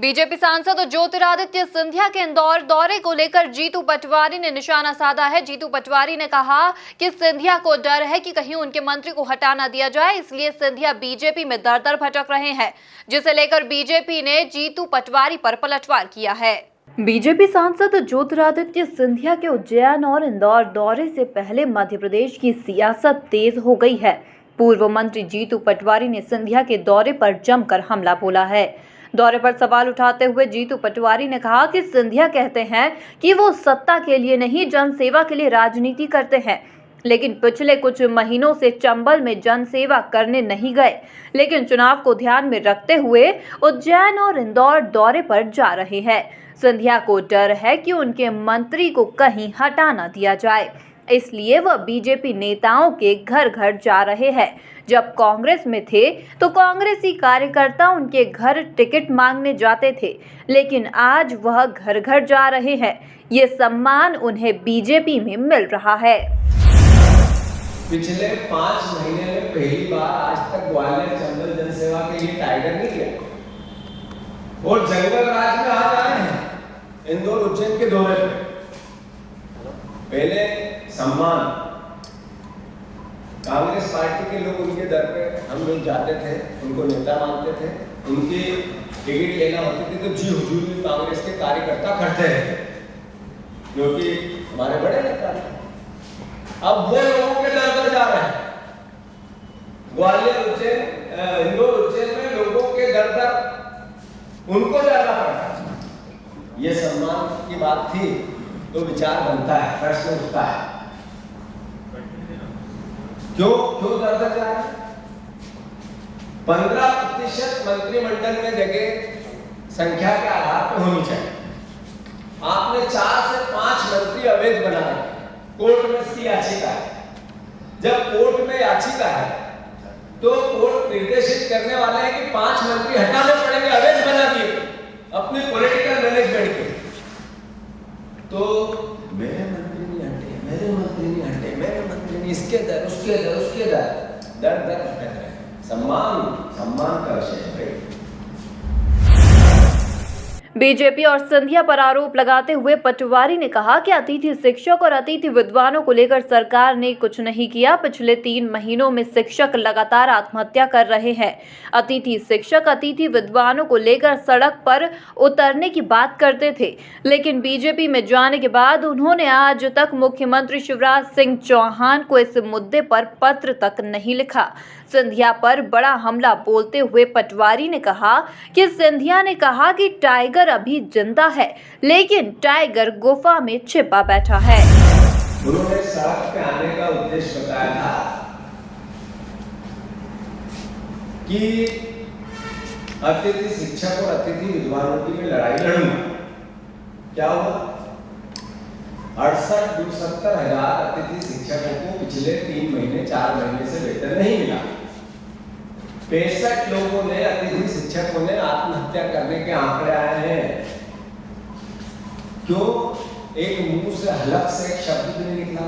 BJP सांसद ज्योतिरादित्य सिंधिया के इंदौर दौरे को लेकर जीतू पटवारी ने निशाना साधा है। जीतू पटवारी ने कहा कि सिंधिया को डर है कि कहीं उनके मंत्री को हटा ना दिया जाए, इसलिए सिंधिया बीजेपी में दर-दर भटक रहे हैं, जिसे लेकर बीजेपी ने जीतू पटवारी पर पलटवार किया है। बीजेपी सांसद ज्योतिरादित्य सिंधिया के उज्जैन और इंदौर दौरे से पहले मध्य प्रदेश की सियासत तेज हो गई है। पूर्व मंत्री जीतू पटवारी ने सिंधिया के दौरे पर जमकर हमला बोला है। दौरे पर सवाल उठाते हुए जीतू पटवारी ने कहा कि सिंधिया कहते हैं कि वो सत्ता के लिए नहीं, जनसेवा के लिए राजनीति करते हैं, लेकिन पिछले कुछ महीनों से चंबल में जनसेवा करने नहीं गए, लेकिन चुनाव को ध्यान में रखते हुए उज्जैन और इंदौर दौरे पर जा रहे हैं। सिंधिया को डर है कि उनके मंत्री को कहीं हटा ना दिया जाए, इसलिए वह बीजेपी नेताओं के घर घर जा रहे हैं। जब कांग्रेस में थे तो कांग्रेसी कार्यकर्ता उनके घर टिकट मांगने जाते थे, लेकिन आज वह घर घर जा रहे हैं। ये सम्मान उन्हें बीजेपी में मिल रहा है। पिछले 5 महीने में पहली बार आज तक ग्वालियर चंबल जनसेवा के लिए टाइगर नहीं गया और जंगल राज में आज आए हैं इंदौर उज्जैन के दौरे पे। पहले सम्मान कांग्रेस पार्टी के लोग उनके दर पे हम लोग जाते थे, उनको नेता मानते थे, उनकी टिकट लेना होती थी तो जी हुजूर में कांग्रेस के कार्यकर्ता खड़ते रहे क्योंकि हमारे बड़े नेता थे। अब वो लोगों के दर दर जा रहे हैं। ग्वालियर उज्जैन, इंदौर उज्जैन में लोगों के दर दर उनको जाना पड़ता। ये सम्मान की बात थी तो विचार बनता है, प्रश्न उठता है, क्यों दर दर जा रहे हैं? 15% मंत्रिमंडल में जगह संख्या के आधार पर होनी चाहिए। आपने 4 से 5 मंत्री अवैध बना रखे, कोर्ट में इसकी याचिका है। जब कोर्ट में याचिका है तो कोर्ट निर्देशित करने वाला है कि 5 मंत्री हटाने पड़ेंगे, अवैध बना दिए अपनी पॉलिटिकल मैनेजमेंट के। तो मेरे मंत्री नहीं हटे, मेरे मंत्री नहीं हटे, मेरे मंत्री नहीं, इसके दर उसके दर उसके दर भटक रहे। सम्मान का विषय है भाई। बीजेपी और सिंधिया पर आरोप लगाते हुए पटवारी ने कहा कि अतिथि शिक्षक और अतिथि विद्वानों को लेकर सरकार ने कुछ नहीं किया। पिछले 3 महीनों में शिक्षक लगातार आत्महत्या कर रहे हैं। अतिथि शिक्षक, अतिथि विद्वानों को लेकर सड़क पर उतरने की बात करते थे, लेकिन बीजेपी में जाने के बाद उन्होंने आज तक मुख्यमंत्री शिवराज सिंह चौहान को इस मुद्दे पर पत्र तक नहीं लिखा। सिंधिया पर बड़ा हमला बोलते हुए पटवारी ने कहा कि सिंधिया ने कहा कि टाइगर अभी जिंदा है, लेकिन टाइगर गुफा में छिपा बैठा है। उन्होंने सड़क पे आने का उद्देश्य बताया था कि अतिथि शिक्षक और अतिथि विद्वानों की मैं लड़ाई लड़ूंगा। क्या हुआ? 68-70 हजार अतिथि शिक्षकों को पिछले 3 महीने 4 महीने से वेतन नहीं मिला। 65 लोगों ने, अतिथि शिक्षकों ने आत्महत्या करने के आंकड़े आए हैं। क्यों? एक मुंह से हलक से एक शब्द भी नहीं निकला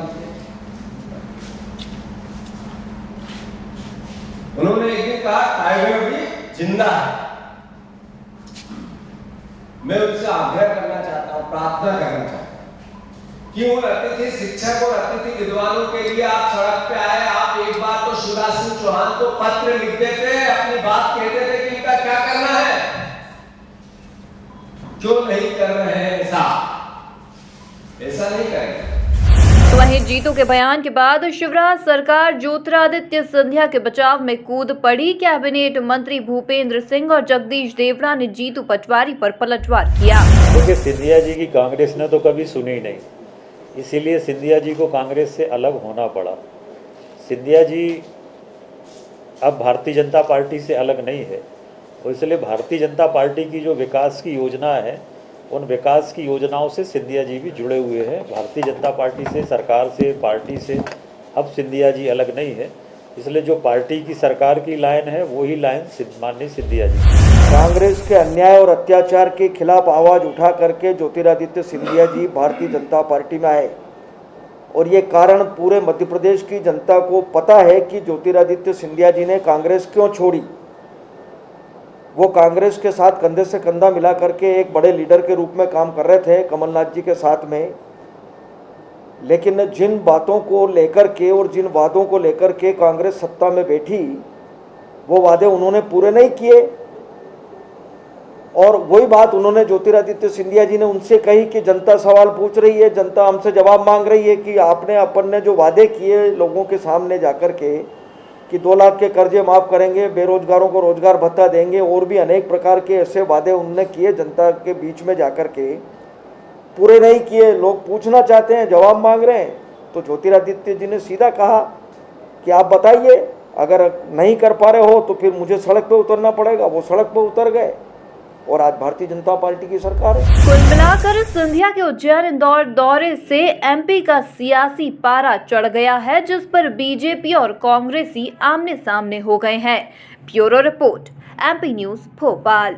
उन्होंने एक दिन कहा टाइगर भी जिंदा है। मैं उनसे आग्रह करना चाहता हूं, प्रार्थना करना चाहता हूं कि उन अतिथि शिक्षक और अतिथि विद्वानों के लिए आप सड़क पे आए। आप एक बार तो शिवराज सिंह चौहान को पत्र लिख देते, अपनी बात कहते थे कि इनका क्या करना है, क्यों नहीं कर रहे हैं? ऐसा नहीं करेंगे। तो वहीं जीतू के बयान के बाद शिवराज सरकार ज्योतिरादित्य सिंधिया के बचाव में कूद पड़ी। कैबिनेट मंत्री भूपेंद्र सिंह और जगदीश देवड़ा ने जीतू पटवारी पर पलटवार किया। क्योंकि सिंधिया जी की कांग्रेस ने तो कभी सुनी नहीं, इसीलिए सिंधिया जी को कांग्रेस से अलग होना पड़ा। सिंधिया जी अब भारतीय जनता पार्टी से अलग नहीं है और इसलिए भारतीय जनता पार्टी की जो विकास की योजना है, उन विकास की योजनाओं से सिंधिया जी भी जुड़े हुए हैं। भारतीय जनता पार्टी से, सरकार से, पार्टी से अब सिंधिया जी अलग नहीं है, इसलिए जो पार्टी की सरकार की लाइन है वही लाइन माननीय सिंधिया जी। कांग्रेस के अन्याय और अत्याचार के खिलाफ आवाज़ उठा करके ज्योतिरादित्य सिंधिया जी भारतीय जनता पार्टी में आए और ये कारण पूरे मध्य प्रदेश की जनता को पता है कि ज्योतिरादित्य सिंधिया जी ने कांग्रेस क्यों छोड़ी। वो कांग्रेस के साथ कंधे से कंधा मिला करके एक बड़े लीडर के रूप में काम कर रहे थे कमलनाथ जी के साथ में। लेकिन जिन बातों को लेकर के और जिन वादों को लेकर के कांग्रेस सत्ता में बैठी, वो वादे उन्होंने पूरे नहीं किए। और वही बात उन्होंने ज्योतिरादित्य सिंधिया जी ने उनसे कही कि जनता सवाल पूछ रही है, जनता हमसे जवाब मांग रही है कि आपने अपन ने जो वादे किए लोगों के सामने जाकर के कि 2 लाख के कर्जे माफ़ करेंगे, बेरोजगारों को रोजगार भत्ता देंगे, और भी अनेक प्रकार के ऐसे वादे उन्होंने किए जनता के बीच में जाकर के, पूरे नहीं किए। लोग पूछना चाहते हैं, जवाब मांग रहे हैं। तो ज्योतिरादित्य जी ने सीधा कहा कि आप बताइए, अगर नहीं कर पा रहे हो तो फिर मुझे सड़क पे उतरना पड़ेगा। वो सड़क पे उतर गए और आज भारतीय जनता पार्टी की सरकार है। कुल मिलाकर सिंधिया के उज्जैन इंदौर दौरे से एमपी का सियासी पारा चढ़ गया है, जिस पर बीजेपी और कांग्रेसी आमने सामने हो गए हैं। Bureau report, MP news Bhopal.